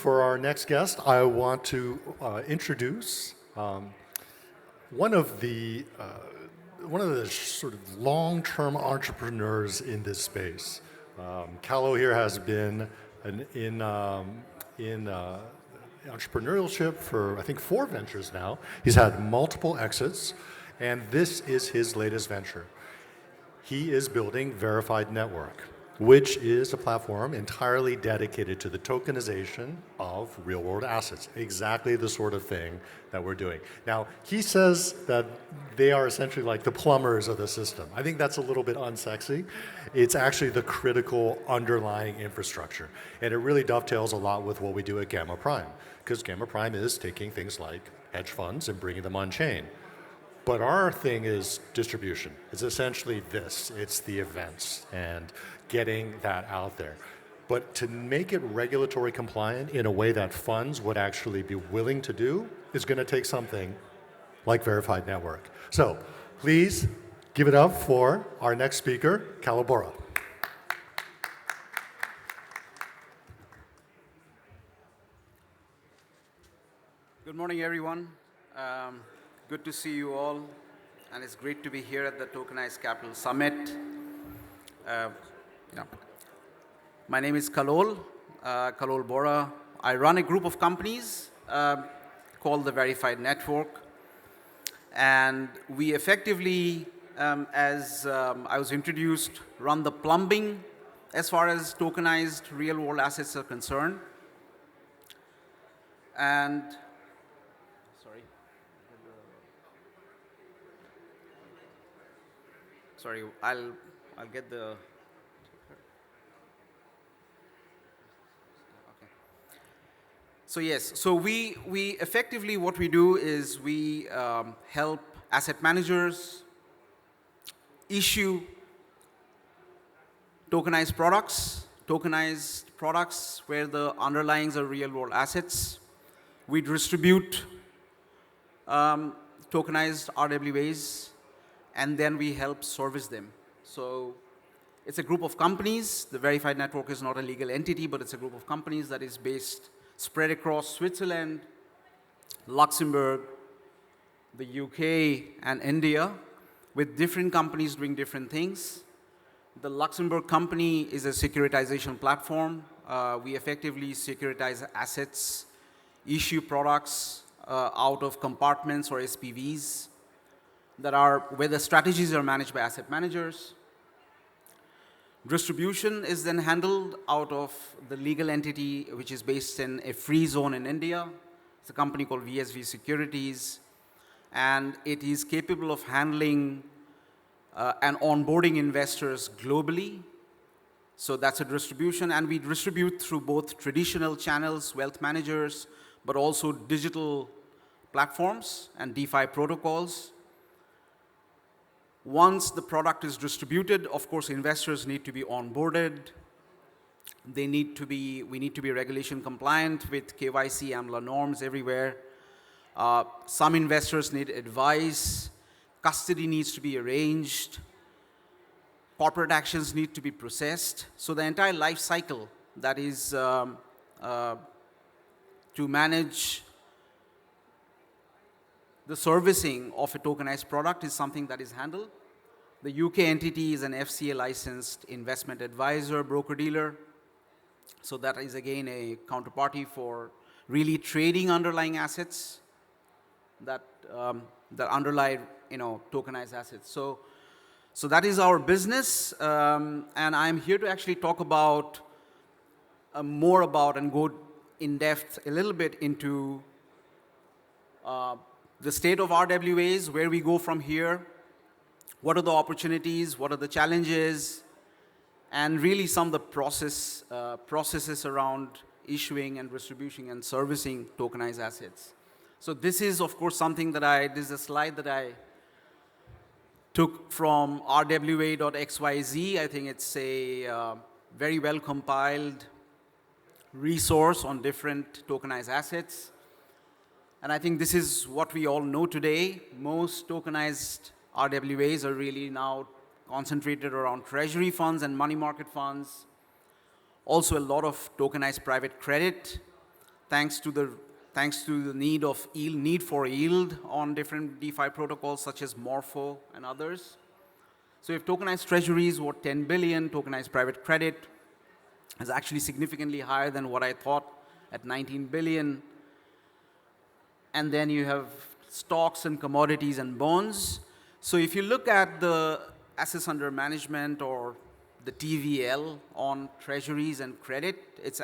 for our next guest, I want to introduce one of the sort of long-term entrepreneurs in this space. Kallol here has been in entrepreneurship for, I think, 4 ventures now. He's had multiple exits, and this is his latest venture. He is building Verified Network, which is a platform entirely dedicated to the tokenization of real-world assets, exactly the sort of thing that we're doing. Now, he says that they are essentially like the plumbers of the system. I think that's a little bit unsexy. It's actually the critical underlying infrastructure, and it really dovetails a lot with what we do at Gamma Prime, because Gamma Prime is taking things like hedge funds and bringing them on-chain. But our thing is distribution. It's essentially this. It's the events and getting that out there. But to make it regulatory compliant in a way that funds would actually be willing to do is going to take something like Verified Network. So please give it up for our next speaker, Kallol Borah. Good morning, everyone. Good to see you all, and it's great to be here at the Tokenized Capital Summit. My name is Kallol Borah. I run a group of companies called the Verified Network, and we effectively, as I was introduced, run the plumbing as far as tokenized real-world assets are concerned. And Sorry, I'll get the. Okay. So yes, so we effectively what we do is we help asset managers issue tokenized products where the underlyings are real-world assets. We distribute tokenized RWAs, and then we help service them. So it's a group of companies. The Verified Network is not a legal entity, but it's a group of companies that is spread across Switzerland, Luxembourg, the UK, and India, with different companies doing different things. The Luxembourg company is a securitization platform. We effectively securitize assets, issue products out of compartments or SPVs where the strategies are managed by asset managers. Distribution is then handled out of the legal entity, which is based in a free zone in India. It's a company called VSV Securities, and it is capable of handling and onboarding investors globally. So that's a distribution, and we distribute through both traditional channels, wealth managers, but also digital platforms and DeFi protocols. Once the product is distributed, of course, investors need to be onboarded. We need to be regulation compliant with KYC, AMLA norms everywhere. Some investors need advice. Custody needs to be arranged. Corporate actions need to be processed. So the entire life cycle that is to manage the servicing of a tokenized product is something that is handled. The UK entity is an FCA licensed investment advisor, broker-dealer. So that is again a counterparty for really trading underlying assets that underlie tokenized assets. So that is our business, and I'm here to actually talk about more about and go in depth a little bit into the state of RWAs, where we go from here, what are the opportunities, what are the challenges, and really some of the processes around issuing and distributing and servicing tokenized assets. So this is, of course, something this is a slide that I took from rwa.xyz. I think it's a very well compiled resource on different tokenized assets. And I think this is what we all know today. Most tokenized RWAs are really now concentrated around treasury funds and money market funds. Also a lot of tokenized private credit, thanks to the need for yield on different DeFi protocols such as Morpho and others. So if tokenized treasuries were 10 billion, tokenized private credit is actually significantly higher than what I thought at 19 billion. And then you have stocks and commodities and bonds. So if you look at the assets under management or the TVL on treasuries and credit, it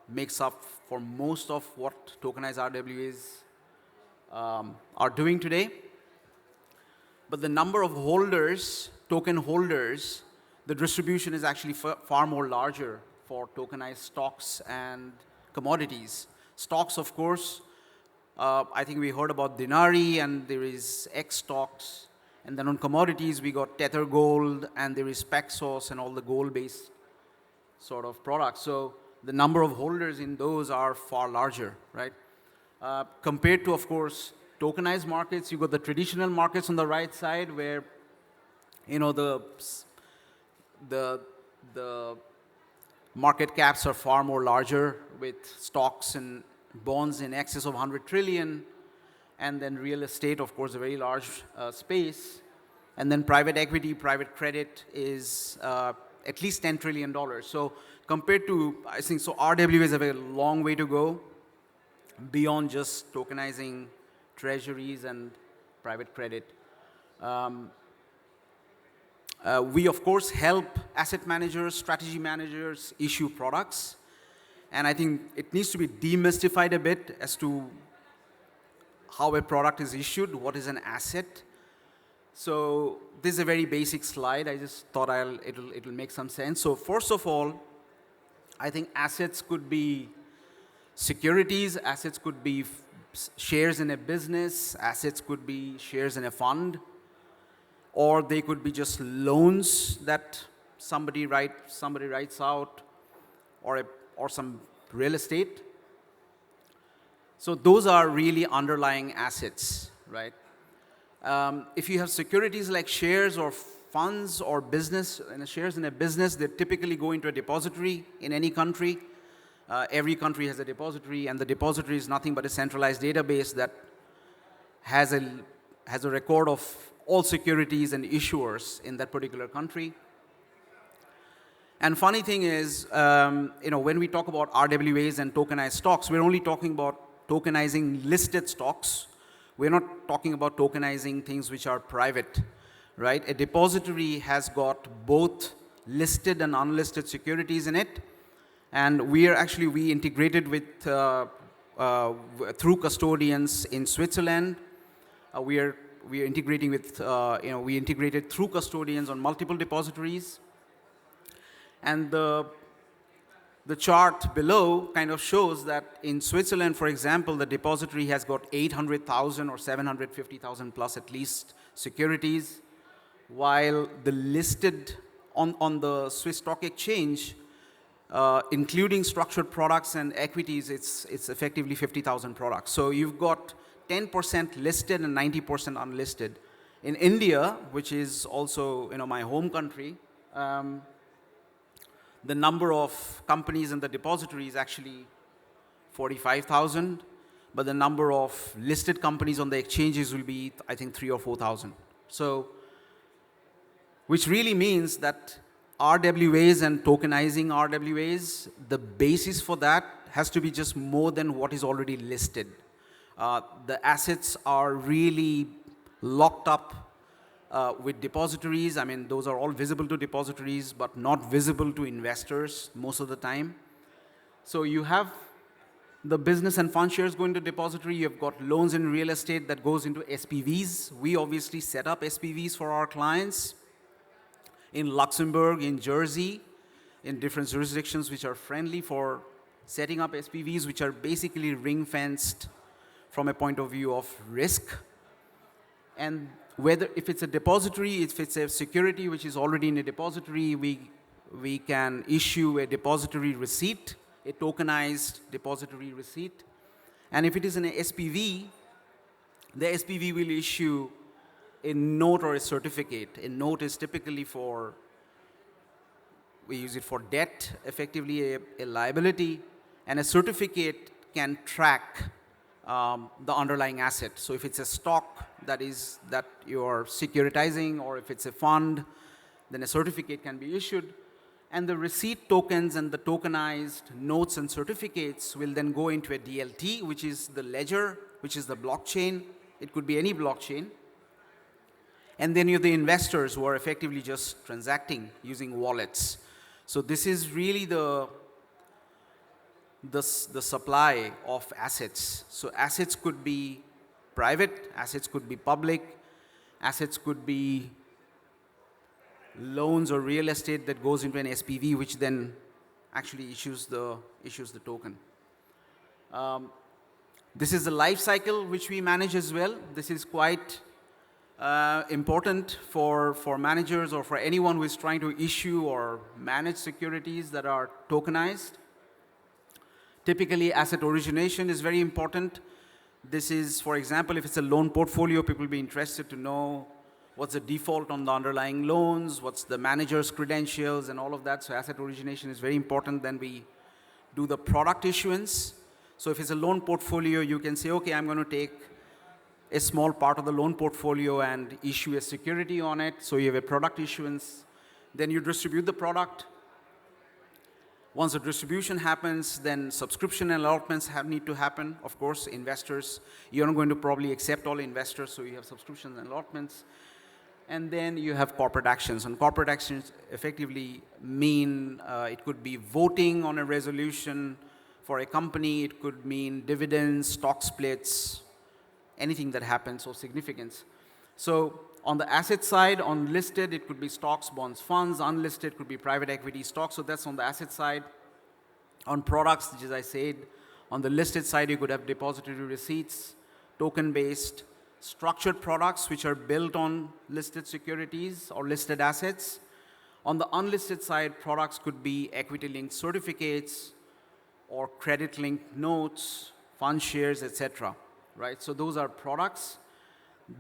makes up for most of what tokenized RWAs are doing today. But the number of holders, token holders, the distribution is actually far more larger for tokenized stocks and commodities. Stocks, of course, I think we heard about Dinari, and there is X stocks. And then on commodities, we got Tether Gold, and there is Paxos and all the gold-based sort of products. So the number of holders in those are far larger, right? Compared to, of course, tokenized markets, you got the traditional markets on the right side where, you know, the market caps are far more larger with stocks and bonds in excess of 100 trillion. And then real estate, of course, a very large space. And then private equity, private credit is at least $10 trillion. So compared to, I think, so RWAs have a long way to go beyond just tokenizing treasuries and private credit. We, of course, help asset managers, strategy managers issue products. And I think it needs to be demystified a bit as to how a product is issued, what is an asset. So this is a very basic slide. I just thought it'll make some sense. So first of all, I think assets could be securities, assets could be shares in a business, assets could be shares in a fund, or they could be just loans that somebody writes out, or some real estate. So those are really underlying assets, right? If you have securities like shares or funds or shares in a business, they typically go into a depository in any country. Every country has a depository, and the depository is nothing but a centralized database that has a record of all securities and issuers in that particular country. And funny thing is, when we talk about RWAs and tokenized stocks, we're only talking about tokenizing listed stocks. We're not talking about tokenizing things which are private, right? A depository has got both listed and unlisted securities in it. And we integrated with through custodians in Switzerland. We are integrating with we integrated through custodians on multiple depositories. And the chart below kind of shows that in Switzerland, for example, the depository has got 800,000 or 750,000 plus at least securities, while the listed on the Swiss Stock Exchange, including structured products and equities, it's effectively 50,000 products. So you've got 10% listed and 90% unlisted. In India, which is also my home country, the number of companies in the depository is actually 45,000, but the number of listed companies on the exchanges will be, I think, 3,000 or 4,000. So, which really means that RWAs and tokenizing RWAs, the basis for that has to be just more than what is already listed. The assets are really locked up with depositories. I mean, those are all visible to depositories, but not visible to investors most of the time. So you have the business and fund shares going to depository. You've got loans in real estate that goes into SPVs. We obviously set up SPVs for our clients in Luxembourg, in Jersey, in different jurisdictions which are friendly for setting up SPVs, which are basically ring-fenced from a point of view of risk. And if it's a depository, if it's a security which is already in a depository, we can issue a depository receipt, a tokenized depository receipt. And if it is an SPV, the SPV will issue a note or a certificate. A note is typically for, We use it for debt, effectively a liability, and a certificate can track the underlying asset. So if it's a stock that you're securitizing, or if it's a fund, then a certificate can be issued. And the receipt tokens and the tokenized notes and certificates will then go into a DLT, which is the ledger, which is the blockchain. It could be any blockchain. And then you have the investors who are effectively just transacting using wallets. So this is really the supply of assets. So assets could be private, assets could be public, assets could be loans or real estate that goes into an SPV, which then actually issues the token. This is the life cycle which we manage as well. This is quite important for managers or for anyone who is trying to issue or manage securities that are tokenized. Typically, asset origination is very important. This is, for example, if it's a loan portfolio, people will be interested to know what's the default on the underlying loans, what's the manager's credentials, and all of that. So asset origination is very important. Then we do the product issuance. So if it's a loan portfolio, you can say, okay, I'm going to take a small part of the loan portfolio and issue a security on it. So you have a product issuance. Then you distribute the product. Once the distribution happens, then subscription allotments need to happen. Of course, investors, you're not going to probably accept all investors, so you have subscriptions and allotments. And then you have corporate actions. And corporate actions effectively mean it could be voting on a resolution for a company. It could mean dividends, stock splits, anything that happens of significance. So on the asset side, on listed, it could be stocks, bonds, funds. Unlisted could be private equity stocks. So that's on the asset side. On products, which as I said, on the listed side, you could have depository receipts, token-based, structured products which are built on listed securities or listed assets. On the unlisted side, products could be equity-linked certificates or credit-linked notes, fund shares, etc. Right? So those are products.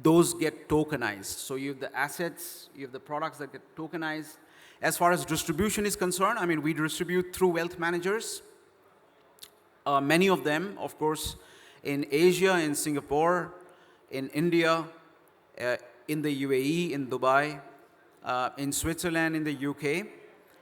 Those get tokenized. So you have the assets, you have the products that get tokenized. As far as distribution is concerned, I mean, we distribute through wealth managers. Many of them, of course, in Asia, in Singapore, in India, in the UAE, in Dubai, in Switzerland, in the UK.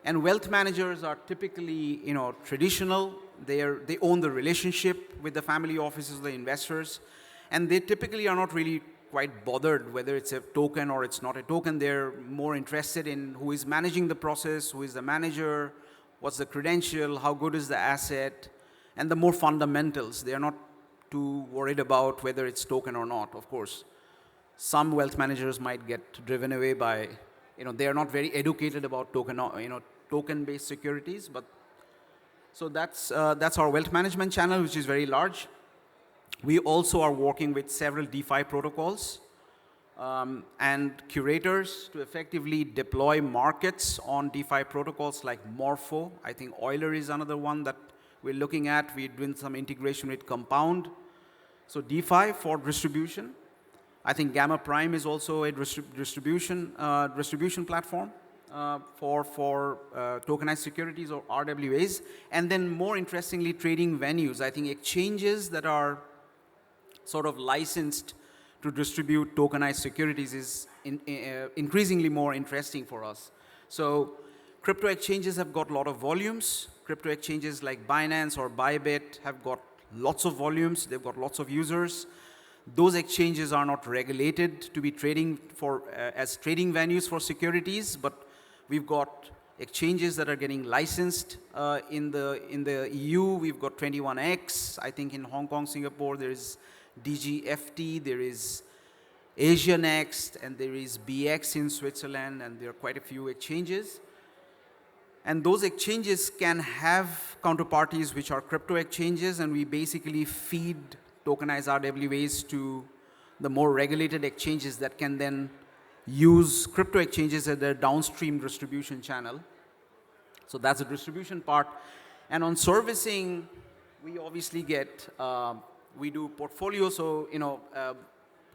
And wealth managers are typically, traditional. They own the relationship with the family offices, the investors. And they typically are not really quite bothered whether it's a token or it's not a token. They're more interested in who is managing the process, who is the manager, what's the credential, how good is the asset, and the more fundamentals. They're not too worried about whether it's token or not, of course. Some wealth managers might get driven away by, they are not very educated about token-based securities. But so that's our wealth management channel, which is very large. We also are working with several DeFi protocols and curators to effectively deploy markets on DeFi protocols like Morpho. I think Euler is another one that we're looking at. We're doing some integration with Compound. So DeFi for distribution. I think Gamma Prime is also a distribution platform for tokenized securities or RWAs. And then more interestingly, trading venues. I think exchanges that are sort of licensed to distribute tokenized securities is increasingly more interesting for us. So crypto exchanges have got a lot of volumes. Crypto exchanges like Binance or Bybit have got lots of volumes. They've got lots of users. Those exchanges are not regulated to be trading as trading venues for securities, but we've got exchanges that are getting licensed in the EU. We've got 21X. I think in Hong Kong, Singapore, there is DGFT, there is AsiaNext, and there is BX in Switzerland, and there are quite a few exchanges. And those exchanges can have counterparties which are crypto exchanges, and we basically feed tokenized RWAs to the more regulated exchanges that can then use crypto exchanges as their downstream distribution channel. So that's the distribution part. And on servicing, we obviously we do portfolio. So,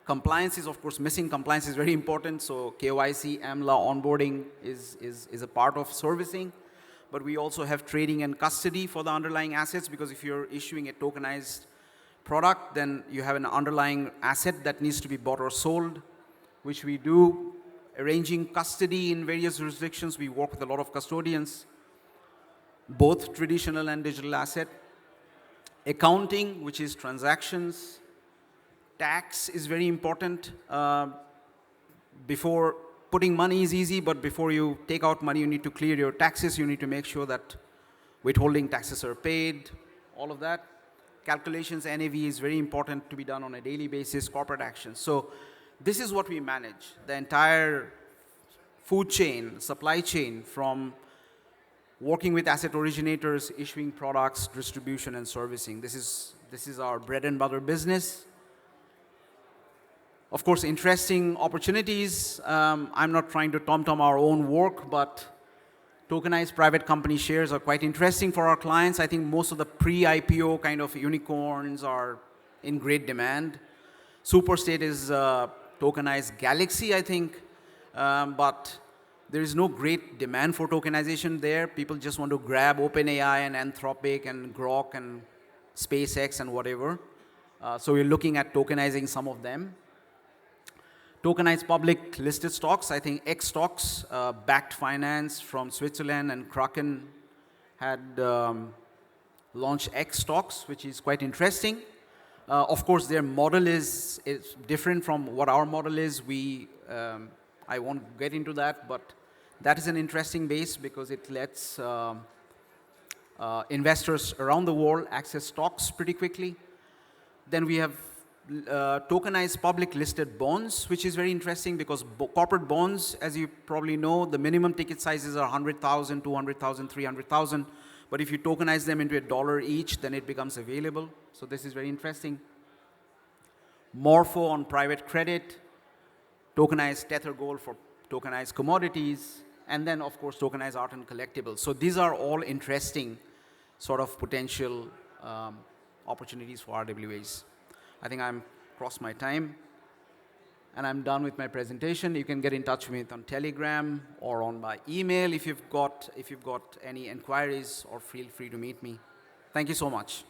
compliance is, of course, missing compliance is very important. So KYC, AMLA, onboarding is a part of servicing. but we also have trading and custody for the underlying assets, because if you're issuing a tokenized product, then you have an underlying asset that needs to be bought or sold, which we do. Arranging custody in various jurisdictions, we work with a lot of custodians, both traditional and digital asset. Accounting, which is transactions. Tax is very important. Before putting money is easy, but before you take out money, you need to clear your taxes. You need to make sure that withholding taxes are paid, all of that. Calculations, NAV is very important to be done on a daily basis, corporate actions. So this is what we manage, the entire food chain, supply chain, from working with asset originators, issuing products, distribution, and servicing. This is our bread and butter business. Of course, interesting opportunities. I'm not trying to tom-tom our own work, but tokenized private company shares are quite interesting for our clients. I think most of the pre-IPO kind of unicorns are in great demand. Superstate is tokenized Galaxy, I think, but there is no great demand for tokenization there. People just want to grab OpenAI and Anthropic and Grok and SpaceX and whatever. So we're looking at tokenizing some of them. Tokenized public listed stocks, I think X stocks, backed finance from Switzerland, and Kraken had launched X stocks, which is quite interesting. Of course, their model is different from what our model is. I won't get into that, but that is an interesting base because it lets investors around the world access stocks pretty quickly. Then we have tokenized public listed bonds, which is very interesting because corporate bonds, as you probably know, the minimum ticket sizes are 100,000, 200,000, 300,000. But if you tokenize them into $1 each, then it becomes available. So this is very interesting. Morpho on private credit, tokenized Tether gold for tokenized commodities, and then, of course, tokenized art and collectibles. So these are all interesting sort of potential opportunities for RWAs. I think I'm crossed my time, and I'm done with my presentation. You can get in touch with me on Telegram or on my email if you've got any inquiries, or feel free to meet me. Thank you so much.